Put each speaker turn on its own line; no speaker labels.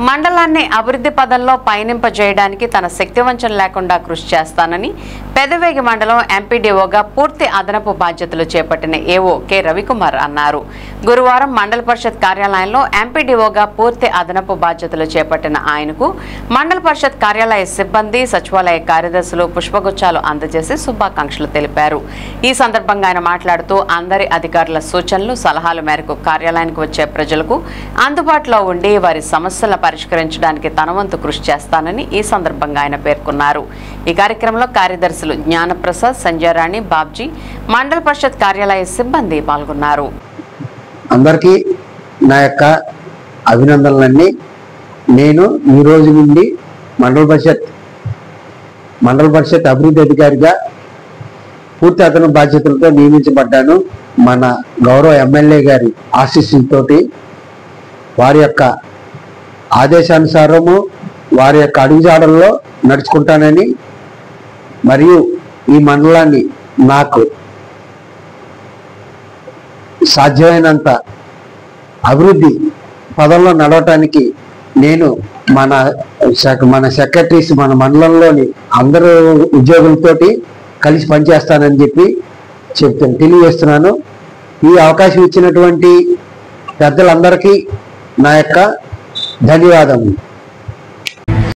మండలాన్ని అభివృద్ధి పదంలో పయనింపజేయడానికి తన శక్తివంచన లేకుండా కృషి చేస్తానని పెదవేగి మండలం ఎంపీడీఓగా పూర్తి అదనపు బాధ్యతలు చేపట్టిన ఏఓ కె రవికుమార్ అన్నారు. గురువారం మండల పరిషత్ కార్యాలయంలో ఎంపీడీఓగా పూర్తి అదనపు బాధ్యతలు చేపట్టిన ఆయనకు మండల పరిషత్ కార్యాలయ సిబ్బంది, సచివాలయ కార్యదర్శులు పుష్పగుచ్చాలు అందజేసి శుభాకాంక్షలు తెలిపారు. ఈ సందర్భంగా ఆయన మాట్లాడుతూ అందరి అధికారుల సూచనలు, సలహాల మేరకు కార్యాలయానికి వచ్చే ప్రజలకు అందుబాటులో ఉండి వారి సమస్యల పరిష్కరించడానికి తన వంతు కృషి చేస్తానని ఈ సందర్భంగా ఆయన పేర్కొన్నారు. ఈ కార్యక్రమంలో కార్యదర్శులు జ్ఞానప్రసాద్, సంజయరాణి, బాబ్జీ, మండల పరిషత్ కార్యాలయ సిబ్బంది పాల్గొన్నారు.
అందరికీ నా యొక్క అభినందనలన్నీ. నేను ఈ రోజు నుండి మండల పరిషత్ అభివృద్ధి అధికారిగా పూర్తి అదనపు బాధ్యతలతో నియమించబడ్డాను. మన గౌరవ ఎమ్మెల్యే గారి ఆశీస్సులతోటి వారి యొక్క ఆదేశానుసారము వారి యొక్క అడుగుజాడల్లో నడుచుకుంటానని, మరియు ఈ మండలాన్ని నాకు సాధ్యమైనంత అభివృద్ధి పదంలో నడవటానికి నేను మన సెక్రటరీస్, మన మండలంలోని అందరూ ఉద్యోగులతోటి కలిసి పనిచేస్తానని చెప్పి తెలియజేస్తున్నాను. ఈ అవకాశం ఇచ్చినటువంటి పెద్దలందరికీ నా యొక్క ధన్యవాదములు.